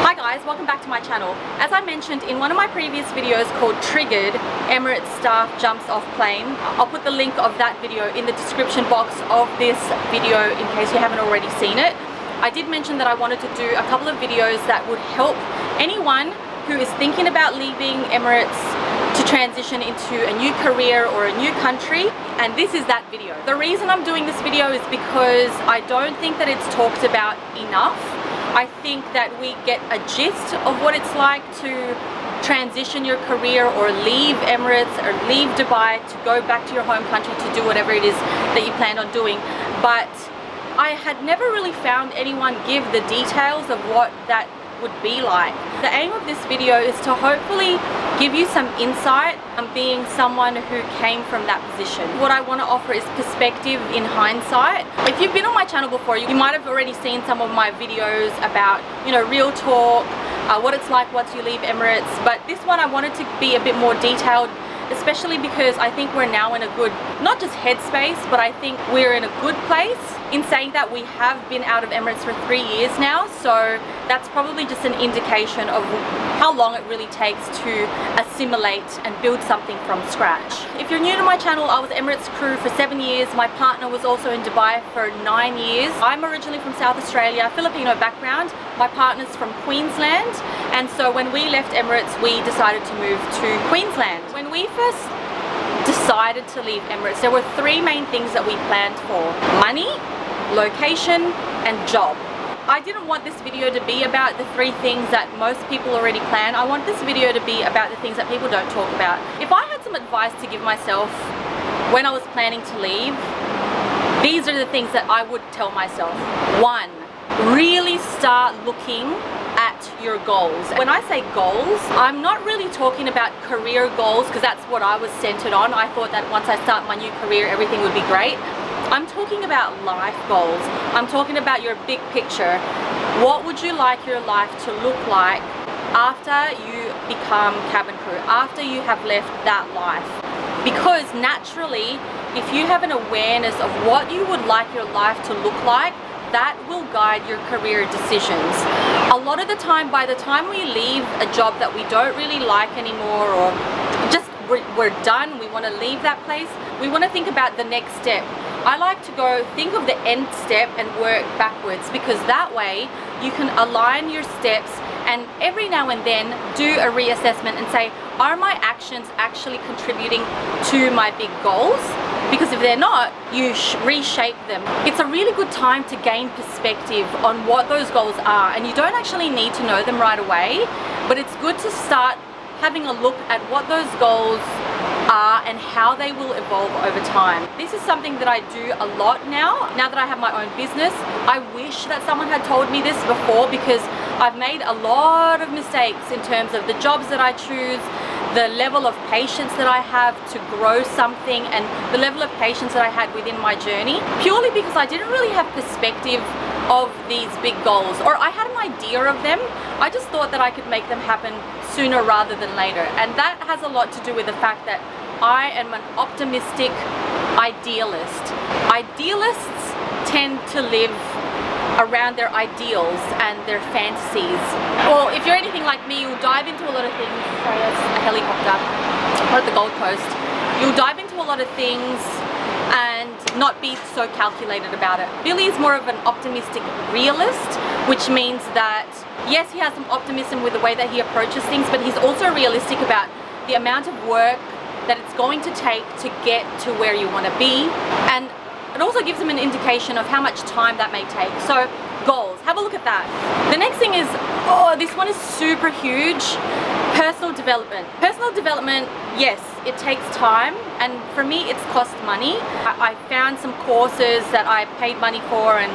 Hi guys, welcome back to my channel. As I mentioned in one of my previous videos called Triggered, Emirates staff jumps off plane, I'll put the link of that video in the description box of this video in case you haven't already seen it. I did mention that I wanted to do a couple of videos that would help anyone who is thinking about leaving Emirates to transition into a new career or a new country, and this is that video. The reason I'm doing this video is because I don't think that it's talked about enough. I think that we get a gist of what it's like to transition your career or leave Emirates or leave Dubai to go back to your home country to do whatever it is that you planned on doing, but I had never really found anyone give the details of what that would be like. The aim of this video is to hopefully give you some insight on being someone who came from that position. What I want to offer is perspective in hindsight. If you've been on my channel before, you might have already seen some of my videos about, you know, real talk, what it's like once you leave Emirates, but this one I wanted to be a bit more detailed, especially because I think we're now in a good, not just headspace, but I think we're in a good place. In saying that, we have been out of Emirates for 3 years now, so that's probably just an indication of how long it really takes to assimilate and build something from scratch. If you're new to my channel, I was Emirates crew for 7 years. My partner was also in Dubai for 9 years. I'm originally from South Australia, Filipino background. My partner's from Queensland, and so when we left Emirates, we decided to move to Queensland. When we first decided to leave Emirates, there were 3 main things that we planned for: money, location, and job. I didn't want this video to be about the 3 things that most people already plan. I want this video to be about the things that people don't talk about. If I had some advice to give myself when I was planning to leave, these are the things that I would tell myself. 1, really start looking at your goals. When I say goals, I'm not really talking about career goals, because that's what I was centered on. I thought that once I start my new career, everything would be great. I'm talking about life goals. I'm talking about your big picture. What would you like your life to look like after you become cabin crew, after you have left that life? Because naturally, if you have an awareness of what you would like your life to look like, that will guide your career decisions. A lot of the time, by the time we leave a job that we don't really like anymore, or just we're done, we want to leave that place, we want to think about the next step. I like to go think of the end step and work backwards, because that way you can align your steps and every now and then do a reassessment and say, are my actions actually contributing to my big goals? Because if they're not, you reshape them. It's a really good time to gain perspective on what those goals are, and you don't actually need to know them right away, but it's good to start having a look at what those goals are and how they will evolve over time. This is something that I do a lot now that I have my own business. I wish that someone had told me this before, because I've made a lot of mistakes in terms of the jobs that I choose, the level of patience that I have to grow something, and the level of patience that I had within my journey, purely because I didn't really have perspective of these big goals, or I had an idea of them. I just thought that I could make them happen sooner rather than later, and that has a lot to do with the fact that I am an optimistic idealist. Idealists tend to live around their ideals and their fantasies. Well, if you're anything like me, you'll dive into a lot of things. Sorry, that's a helicopter. We're at the Gold Coast. You'll dive into a lot of things and not be so calculated about it. Billy is more of an optimistic realist, which means that yes, he has some optimism with the way that he approaches things, but he's also realistic about the amount of work that it's going to take to get to where you want to be, and it also gives him an indication of how much time that may take. So goals, have a look at that. The next thing is, oh, this one is super huge, personal development. Personal development, yes, it takes time, and for me it's cost money. I found some courses that I paid money for, and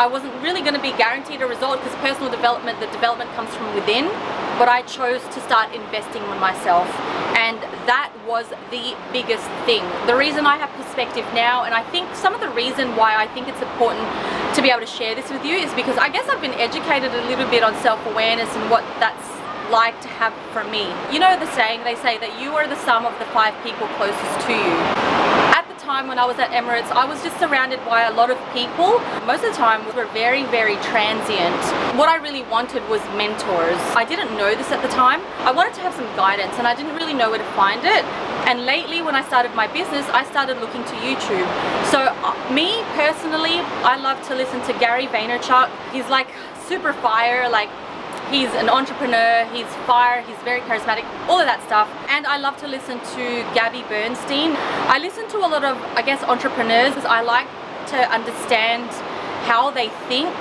I wasn't really going to be guaranteed a result, because personal development, the development comes from within, but I chose to start investing in myself, and that was the biggest thing. The reason I have perspective now, and I think some of the reason why I think it's important to be able to share this with you, is because I guess I've been educated a little bit on self-awareness and what that's like to have for me. You know the saying, they say that you are the sum of the 5 people closest to you. At the time when I was at Emirates, I was just surrounded by a lot of people. Most of the time we were very, very transient. What I really wanted was mentors. I didn't know this at the time. I wanted to have some guidance and I didn't really know where to find it. And lately when I started my business, I started looking to YouTube. So me personally, I love to listen to Gary Vaynerchuk. He's like super fire, like he's an entrepreneur, he's fire, he's very charismatic, all of that stuff. And I love to listen to Gabby Bernstein. I listen to a lot of, I guess, entrepreneurs because I like to understand how they think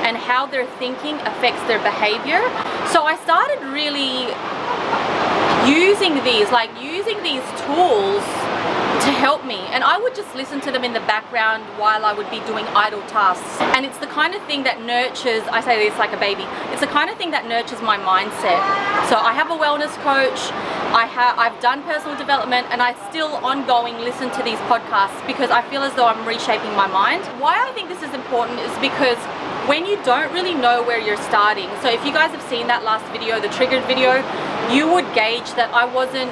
and how their thinking affects their behavior. So I started really using these tools to help me, and I would just listen to them in the background while I would be doing idle tasks. And it's the kind of thing that nurtures, I say this like a baby, it's the kind of thing that nurtures my mindset. So I have a wellness coach, I've done personal development, and I still ongoing listen to these podcasts because I feel as though I'm reshaping my mind. Why I think this is important is because when you don't really know where you're starting, so if you guys have seen that last video, the triggered video, you would gauge that I wasn't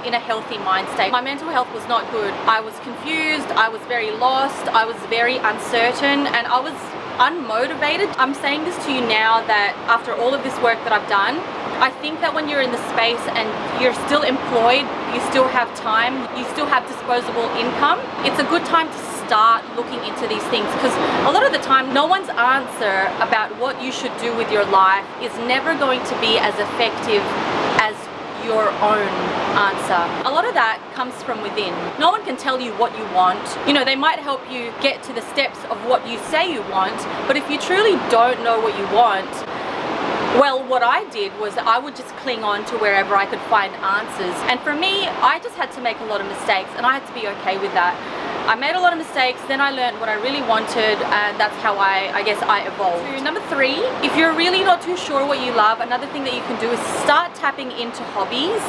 in a healthy mind state. My mental health was not good. I was confused, I was very lost, I was very uncertain, and I was unmotivated. I'm saying this to you now that after all of this work that I've done, I think that when you're in the space and you're still employed, you still have time, you still have disposable income, it's a good time to start looking into these things, because a lot of the time no one's answer about what you should do with your life is never going to be as effective as your own answer. A lot of that comes from within. No one can tell you what you want. You know, they might help you get to the steps of what you say you want, but if you truly don't know what you want, well, what I did was I would just cling on to wherever I could find answers. And for me, I just had to make a lot of mistakes, and I had to be okay with that. I made a lot of mistakes, then I learned what I really wanted, and that's how I guess I evolved. So, number 3, if you're really not too sure what you love, another thing that you can do is start tapping into hobbies.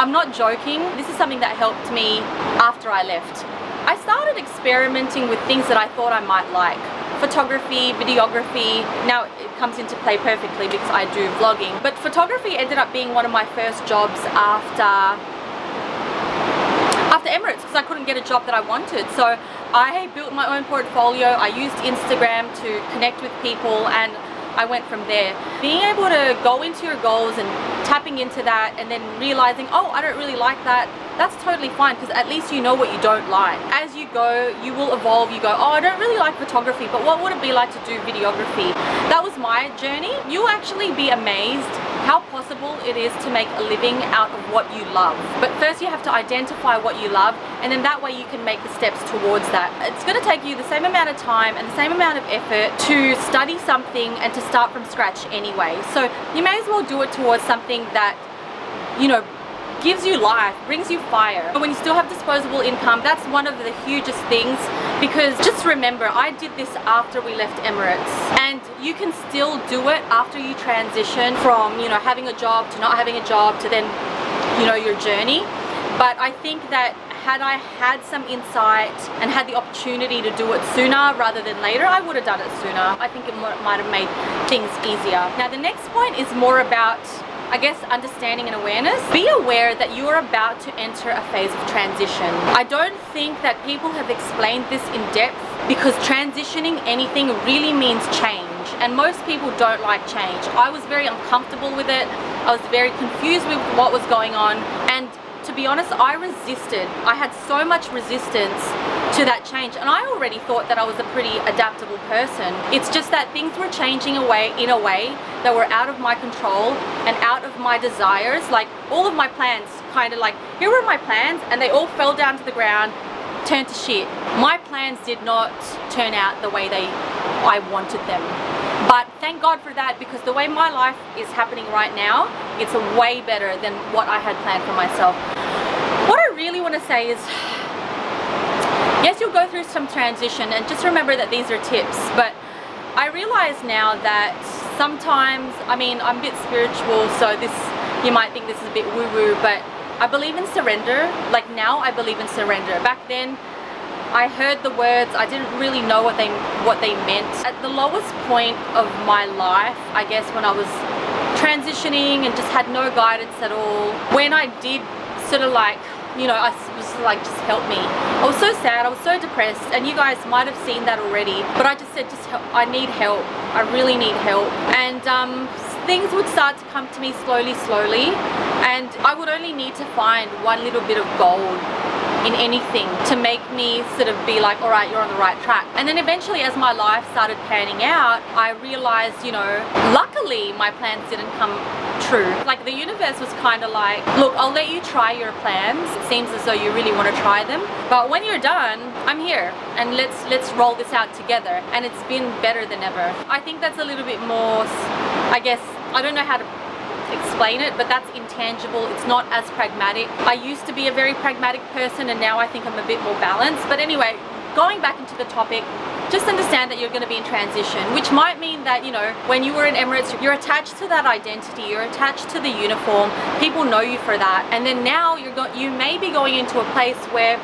I'm not joking, this is something that helped me after I left. I started experimenting with things that I thought I might like. Photography, videography, now it comes into play perfectly because I do vlogging, but photography ended up being one of my first jobs after Emirates, because I couldn't get a job that I wanted. So I built my own portfolio, I used Instagram to connect with people, and I went from there. Being able to go into your goals and tapping into that and then realizing, oh, I don't really like that, that's totally fine, because at least you know what you don't like. As you go, you will evolve. You go, oh, I don't really like photography, but what would it be like to do videography? That was my journey. You'll actually be amazed how possible it is to make a living out of what you love. But first you have to identify what you love, and then that way you can make the steps towards that. It's going to take you the same amount of time and the same amount of effort to study something and to start from scratch anyway. So you may as well do it towards something that, you know, gives you life, brings you fire. But when you still have disposable income, that's one of the hugest things, because just remember, I did this after we left Emirates, and you can still do it after you transition from, you know, having a job to not having a job to then, you know, your journey. But I think that had I had some insight and had the opportunity to do it sooner rather than later, I would have done it sooner. I think it might have made things easier. Now the next point is more about, I guess, understanding and awareness. Be aware that you are about to enter a phase of transition. I don't think that people have explained this in depth, because transitioning anything really means change, and most people don't like change. I was very uncomfortable with it. I was very confused with what was going on, and to be honest, I resisted. I had so much resistance to that change, and I already thought that I was a pretty adaptable person. It's just that things were changing in a way that were out of my control and out of my desires. Like all of my plans, kind of like, here were my plans, and they all fell down to the ground, turned to shit. My plans did not turn out the way I wanted them. But thank God for that, because the way my life is happening right now, it's way better than what I had planned for myself. What I really want to say is, yes, you'll go through some transition, and just remember that these are tips. But I realize now that sometimes, I mean, I'm a bit spiritual, so this, you might think this is a bit woo-woo, but I believe in surrender. Like now, I believe in surrender. Back then, I heard the words, I didn't really know what they meant. At the lowest point of my life, I guess, when I was transitioning and just had no guidance at all, when I did sort of like you know, I was like, just help me. I was so sad, I was so depressed, and you guys might have seen that already, but I just said, just help, I need help, I really need help. And things would start to come to me slowly, and I would only need to find one little bit of gold in anything to make me sort of be like, all right, you're on the right track. And then eventually, as my life started panning out, I realized, you know, luckily my plans didn't come true. Like, the universe was kind of like, look, I'll let you try your plans. It seems as though you really want to try them, but when you're done, I'm here, and let's roll this out together. And it's been better than ever. I think that's a little bit more, I guess, I don't know how to explain it, but that's intangible. It's not as pragmatic. I used to be a very pragmatic person, and now I think I'm a bit more balanced. But anyway, going back into the topic, just understand that you're going to be in transition, which might mean that, you know, when you were in Emirates, you're attached to that identity, you're attached to the uniform, people know you for that, and then now you may be going into a place where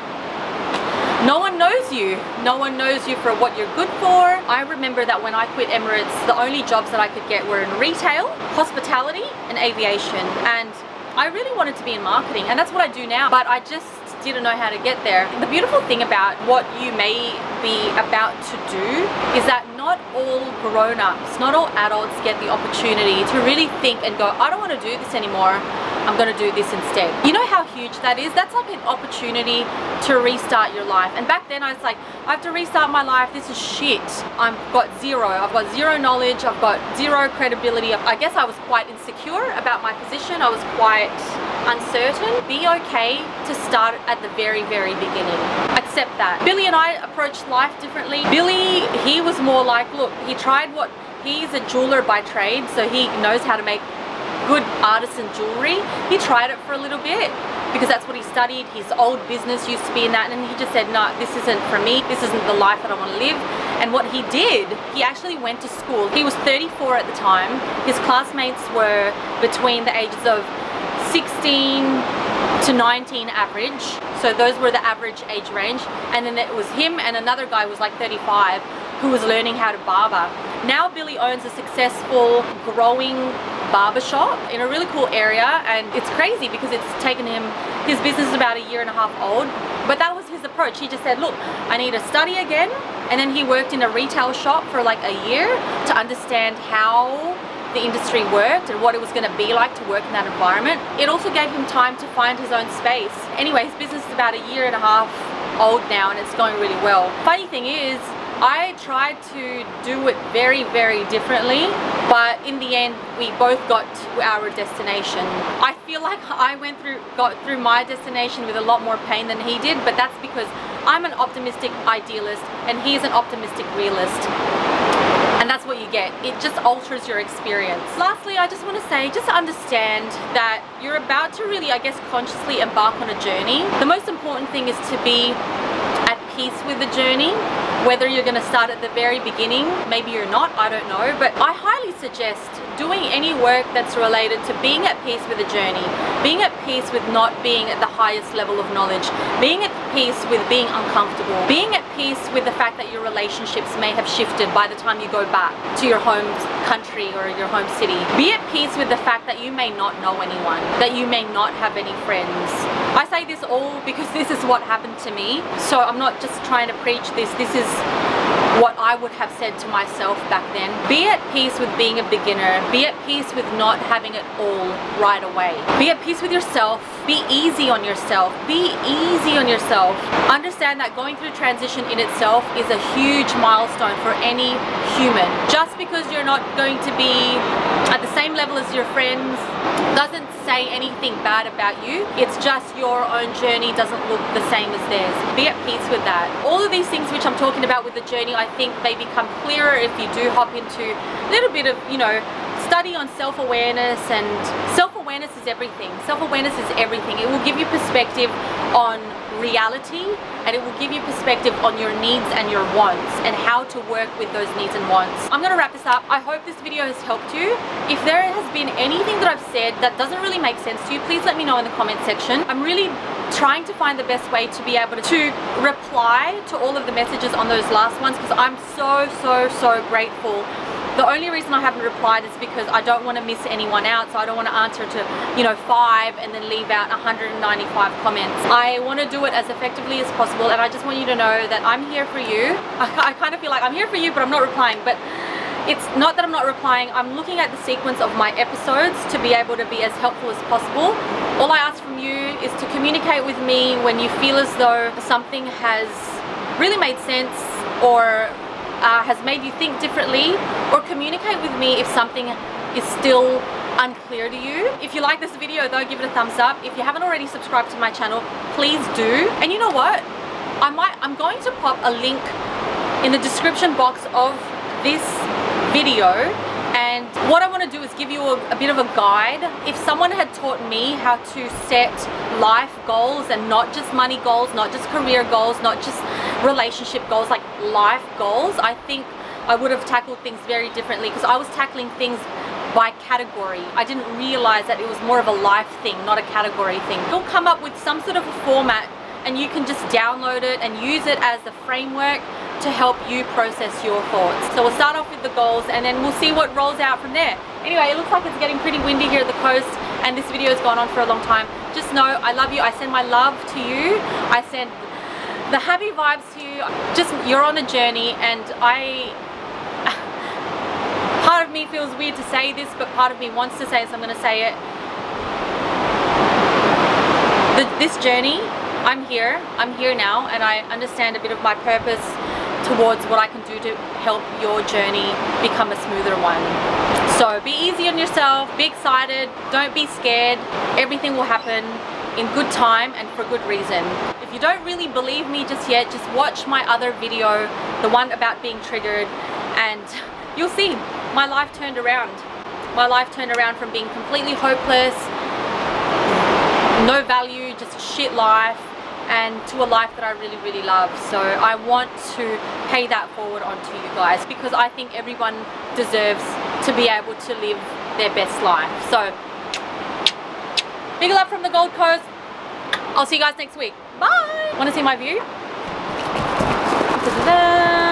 no one knows you. No one knows you for what you're good for. I remember that when I quit Emirates, the only jobs that I could get were in retail, hospitality, and aviation. And I really wanted to be in marketing, and that's what I do now, but I just didn't know how to get there. The beautiful thing about what you may be about to do is that not all grown-ups, not all adults get the opportunity to really think and go, I don't want to do this anymore, I'm going to do this instead. You know how huge that is? That's like an opportunity to restart your life. And back then I was like, I have to restart my life, this is shit. I've got zero knowledge, I've got zero credibility. I guess I was quite insecure about my position, I was quite uncertain. Be okay to start at the very beginning. Accept that. Billy and I approached life differently. Billy, he was more like, look, he's a jeweler by trade, so he knows how to make good artisan jewelry. He tried it for a little bit because that's what he studied. His old business used to be in that, and he just said, no, this isn't for me, this isn't the life that I want to live. And what he did, he actually went to school. He was 34 at the time. His classmates were between the ages of 16 to 19 average, so those were the average age range. And then it was him and another guy who was like 35 who was learning how to barber. Now Billy owns a successful, growing barbershop in a really cool area, and it's crazy because it's taken him, his business is about 1.5 years old, but that was his approach. He just said, look, I need to study again, and then he worked in a retail shop for like a year to understand how the industry worked and what it was going to be like to work in that environment. It also gave him time to find his own space. Anyway, his business is about 1.5 years old now, and it's going really well. Funny thing is, I tried to do it very differently, but in the end we both got to our destination. I feel like I got through my destination with a lot more pain than he did, but that's because I'm an optimistic idealist and he's an optimistic realist. And that's what you get. It just alters your experience. Lastly, I just want to say, just understand that you're about to really, I guess, consciously embark on a journey. The most important thing is to be at peace with the journey. Whether you're going to start at the very beginning, maybe you're not, I don't know, but I highly suggest doing any work that's related to being at peace with the journey, being at peace with not being at the highest level of knowledge, being at peace with being uncomfortable, being at peace with the fact that your relationships may have shifted by the time you go back to your home country or your home city. Be at peace with the fact that you may not know anyone, that you may not have any friends. I say this all because this is what happened to me, so I'm not just trying to preach this. This is what I would have said to myself back then. Be at peace with being a beginner. Be at peace with not having it all right away. Be at peace with yourself. Be easy on yourself. Be easy on yourself. Understand that going through transition in itself is a huge milestone for any human. Just because you're not going to be at the same level as your friends doesn't say anything bad about you. It's just your own journey doesn't look the same as theirs. Be at peace with that. All of these things which I'm talking about with the journey, I think they become clearer if you do hop into a little bit of, you know, study on self-awareness. And self-awareness is everything. Self-awareness is everything. It will give you perspective on reality, and it will give you perspective on your needs and your wants and how to work with those needs and wants. I'm gonna wrap this up. I hope this video has helped you. If there has been anything that I've said that doesn't really make sense to you, please let me know in the comment section. I'm really trying to find the best way to be able to reply to all of the messages on those last ones, because I'm so grateful The only reason I haven't replied is because I don't want to miss anyone out, so I don't want to answer to, you know, 5 and then leave out 195 comments. I want to do it as effectively as possible, and I just want you to know that I'm here for you. I kind of feel like I'm here for you, but I'm not replying. But it's not that I'm not replying, I'm looking at the sequence of my episodes to be able to be as helpful as possible. All I ask from you is to communicate with me when you feel as though something has really made sense or has made you think differently, or communicate with me if something is still unclear to you. If you like this video though, give it a thumbs up. If you haven't already subscribed to my channel, please do. And you know what? I'm going to pop a link in the description box of this video, and what I want to do is give you a bit of a guide. If someone had taught me how to set life goals, and not just money goals, not just career goals, not just relationship goals, like life goals, I think I would have tackled things very differently, because I was tackling things by category. I didn't realize that it was more of a life thing, not a category thing. You'll come up with some sort of a format, and you can just download it and use it as the framework to help you process your thoughts. So we'll start off with the goals, and then we'll see what rolls out from there. Anyway, it looks like it's getting pretty windy here at the coast, and this video has gone on for a long time. Just know I love you. I send my love to you. I send the happy vibes to you. Just, you're on a journey, and part of me feels weird to say this, but part of me wants to say it, so I'm going to say it. This journey, I'm here now, and I understand a bit of my purpose towards what I can do to help your journey become a smoother one. So be easy on yourself, be excited, don't be scared. Everything will happen in good time and for good reason. If you don't really believe me just yet, just watch my other video, the one about being triggered, and you'll see my life turned around. My life turned around from being completely hopeless, no value, just a shit life, and to a life that I really, really love. So I want to pay that forward onto you guys, because I think everyone deserves to be able to live their best life. So big love from the Gold Coast. I'll see you guys next week. Bye. Want to see my view? Ta-da-da.